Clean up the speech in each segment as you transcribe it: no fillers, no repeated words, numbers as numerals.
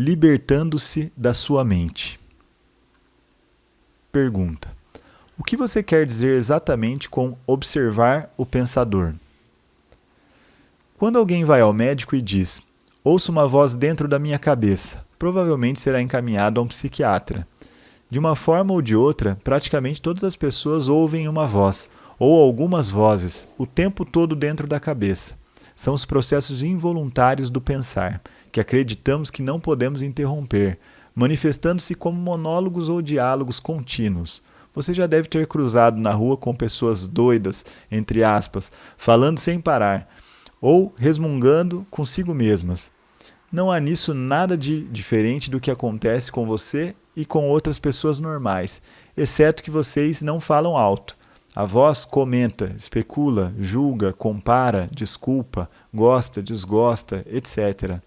libertando-se da sua mente. Pergunta: o que você quer dizer exatamente com observar o pensador? Quando alguém vai ao médico e diz: ouço uma voz dentro da minha cabeça, provavelmente será encaminhado a um psiquiatra. De uma forma ou de outra, praticamente todas as pessoas ouvem uma voz, ou algumas vozes, o tempo todo dentro da cabeça. São os processos involuntários do pensar, que acreditamos que não podemos interromper, manifestando-se como monólogos ou diálogos contínuos. Você já deve ter cruzado na rua com pessoas doidas, entre aspas, falando sem parar, ou resmungando consigo mesmas. Não há nisso nada de diferente do que acontece com você e com outras pessoas normais, exceto que vocês não falam alto. A voz comenta, especula, julga, compara, desculpa, gosta, desgosta, etc.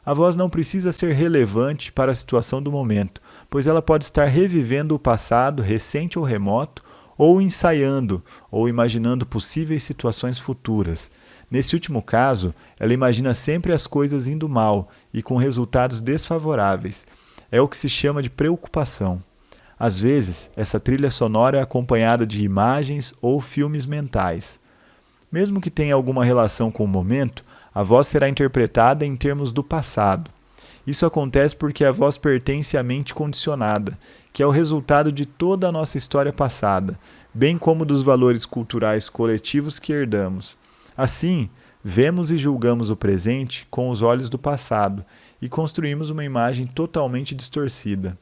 A voz não precisa ser relevante para a situação do momento, pois ela pode estar revivendo o passado, recente ou remoto, ou ensaiando, ou imaginando possíveis situações futuras. Nesse último caso, ela imagina sempre as coisas indo mal e com resultados desfavoráveis. É o que se chama de preocupação. Às vezes, essa trilha sonora é acompanhada de imagens ou filmes mentais. Mesmo que tenha alguma relação com o momento, a voz será interpretada em termos do passado. Isso acontece porque a voz pertence à mente condicionada, que é o resultado de toda a nossa história passada, bem como dos valores culturais coletivos que herdamos. Assim, vemos e julgamos o presente com os olhos do passado e construímos uma imagem totalmente distorcida.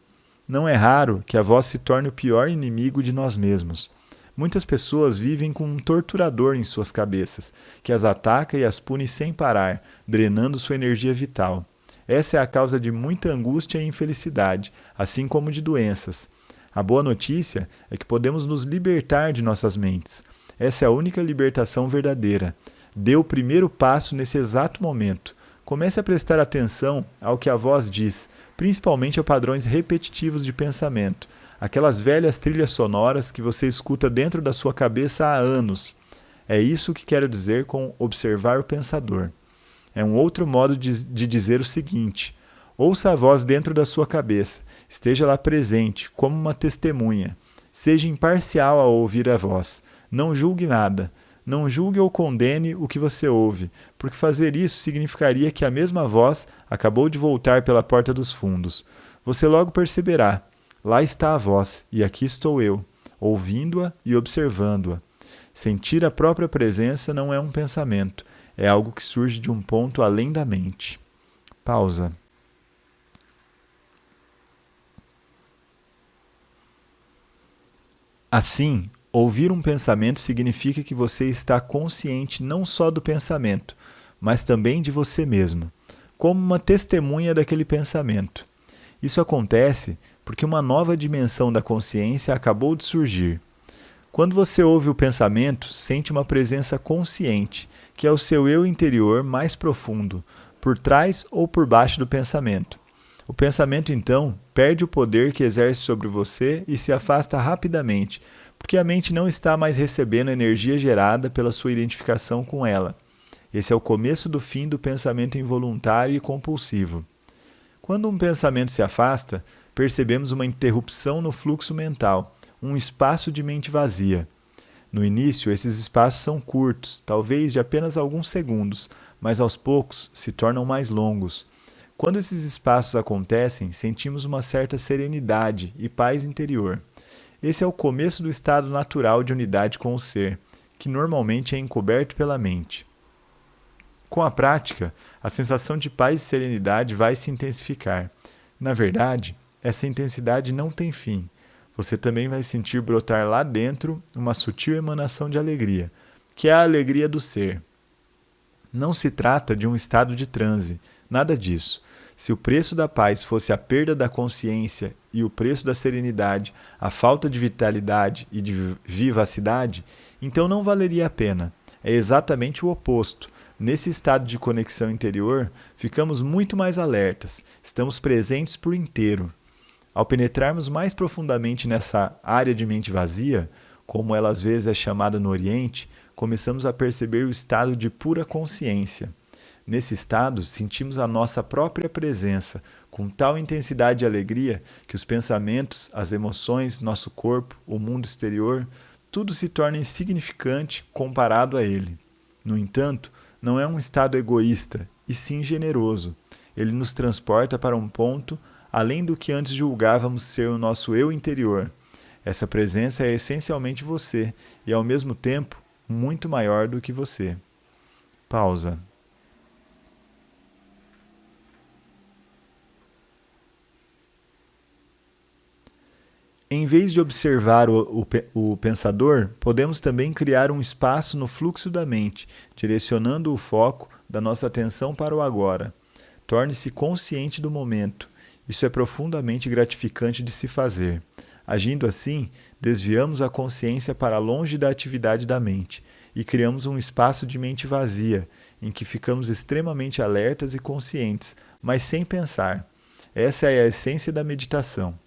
Não é raro que a voz se torne o pior inimigo de nós mesmos. Muitas pessoas vivem com um torturador em suas cabeças, que as ataca e as pune sem parar, drenando sua energia vital. Essa é a causa de muita angústia e infelicidade, assim como de doenças. A boa notícia é que podemos nos libertar de nossas mentes. Essa é a única libertação verdadeira. Dê o primeiro passo nesse exato momento. Comece a prestar atenção ao que a voz diz, principalmente a padrões repetitivos de pensamento, aquelas velhas trilhas sonoras que você escuta dentro da sua cabeça há anos. É isso que quero dizer com observar o pensador. É um outro modo de dizer o seguinte: ouça a voz dentro da sua cabeça, esteja lá presente, como uma testemunha. Seja imparcial ao ouvir a voz. Não julgue nada. Não julgue ou condene o que você ouve, porque fazer isso significaria que a mesma voz acabou de voltar pela porta dos fundos. Você logo perceberá: lá está a voz, e aqui estou eu, ouvindo-a e observando-a. Sentir a própria presença não é um pensamento, é algo que surge de um ponto além da mente. Pausa. Assim, ouvir um pensamento significa que você está consciente não só do pensamento, mas também de você mesmo, como uma testemunha daquele pensamento. Isso acontece porque uma nova dimensão da consciência acabou de surgir. Quando você ouve o pensamento, sente uma presença consciente, que é o seu eu interior mais profundo, por trás ou por baixo do pensamento. O pensamento, então, perde o poder que exerce sobre você e se afasta rapidamente, porque a mente não está mais recebendo a energia gerada pela sua identificação com ela. Esse é o começo do fim do pensamento involuntário e compulsivo. Quando um pensamento se afasta, percebemos uma interrupção no fluxo mental, um espaço de mente vazia. No início, esses espaços são curtos, talvez de apenas alguns segundos, mas aos poucos se tornam mais longos. Quando esses espaços acontecem, sentimos uma certa serenidade e paz interior. Esse é o começo do estado natural de unidade com o ser, que normalmente é encoberto pela mente. Com a prática, a sensação de paz e serenidade vai se intensificar. Na verdade, essa intensidade não tem fim. Você também vai sentir brotar lá dentro uma sutil emanação de alegria, que é a alegria do ser. Não se trata de um estado de transe, nada disso. Se o preço da paz fosse a perda da consciência e o preço da serenidade a falta de vitalidade e de vivacidade, então não valeria a pena. É exatamente o oposto. Nesse estado de conexão interior, ficamos muito mais alertas, estamos presentes por inteiro. Ao penetrarmos mais profundamente nessa área de mente vazia, como ela às vezes é chamada no Oriente, começamos a perceber o estado de pura consciência. Nesse estado, sentimos a nossa própria presença, com tal intensidade e alegria que os pensamentos, as emoções, nosso corpo, o mundo exterior, tudo se torna insignificante comparado a ele. No entanto, não é um estado egoísta, e sim generoso. Ele nos transporta para um ponto além do que antes julgávamos ser o nosso eu interior. Essa presença é essencialmente você e, ao mesmo tempo, muito maior do que você. Pausa. Em vez de observar o pensador, podemos também criar um espaço no fluxo da mente, direcionando o foco da nossa atenção para o agora. Torne-se consciente do momento. Isso é profundamente gratificante de se fazer. Agindo assim, desviamos a consciência para longe da atividade da mente e criamos um espaço de mente vazia, em que ficamos extremamente alertas e conscientes, mas sem pensar. Essa é a essência da meditação.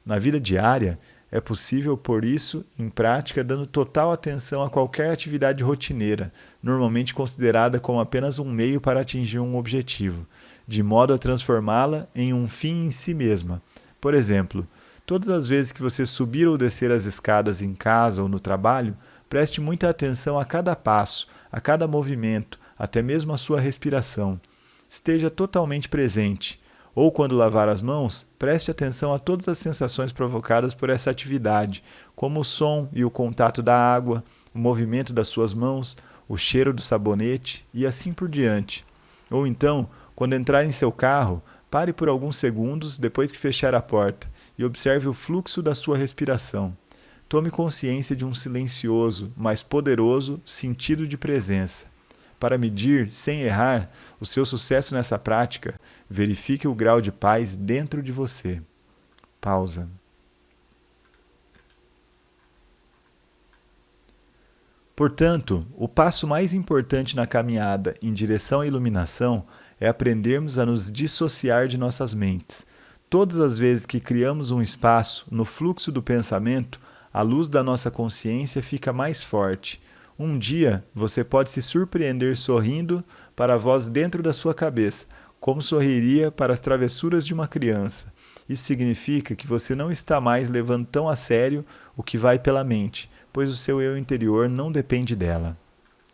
Na vida diária, é possível pôr isso em prática dando total atenção a qualquer atividade rotineira, normalmente considerada como apenas um meio para atingir um objetivo, de modo a transformá-la em um fim em si mesma. Por exemplo, todas as vezes que você subir ou descer as escadas em casa ou no trabalho, preste muita atenção a cada passo, a cada movimento, até mesmo a sua respiração. Esteja totalmente presente. Ou quando lavar as mãos, preste atenção a todas as sensações provocadas por essa atividade, como o som e o contato da água, o movimento das suas mãos, o cheiro do sabonete e assim por diante. Ou então, quando entrar em seu carro, pare por alguns segundos depois que fechar a porta e observe o fluxo da sua respiração. Tome consciência de um silencioso, mas poderoso sentido de presença. Para medir, sem errar, o seu sucesso nessa prática, verifique o grau de paz dentro de você. Pausa. Portanto, o passo mais importante na caminhada em direção à iluminação é aprendermos a nos dissociar de nossas mentes. Todas as vezes que criamos um espaço no fluxo do pensamento, a luz da nossa consciência fica mais forte. Um dia você pode se surpreender sorrindo para a voz dentro da sua cabeça, como sorriria para as travessuras de uma criança. Isso significa que você não está mais levando tão a sério o que vai pela mente, pois o seu eu interior não depende dela.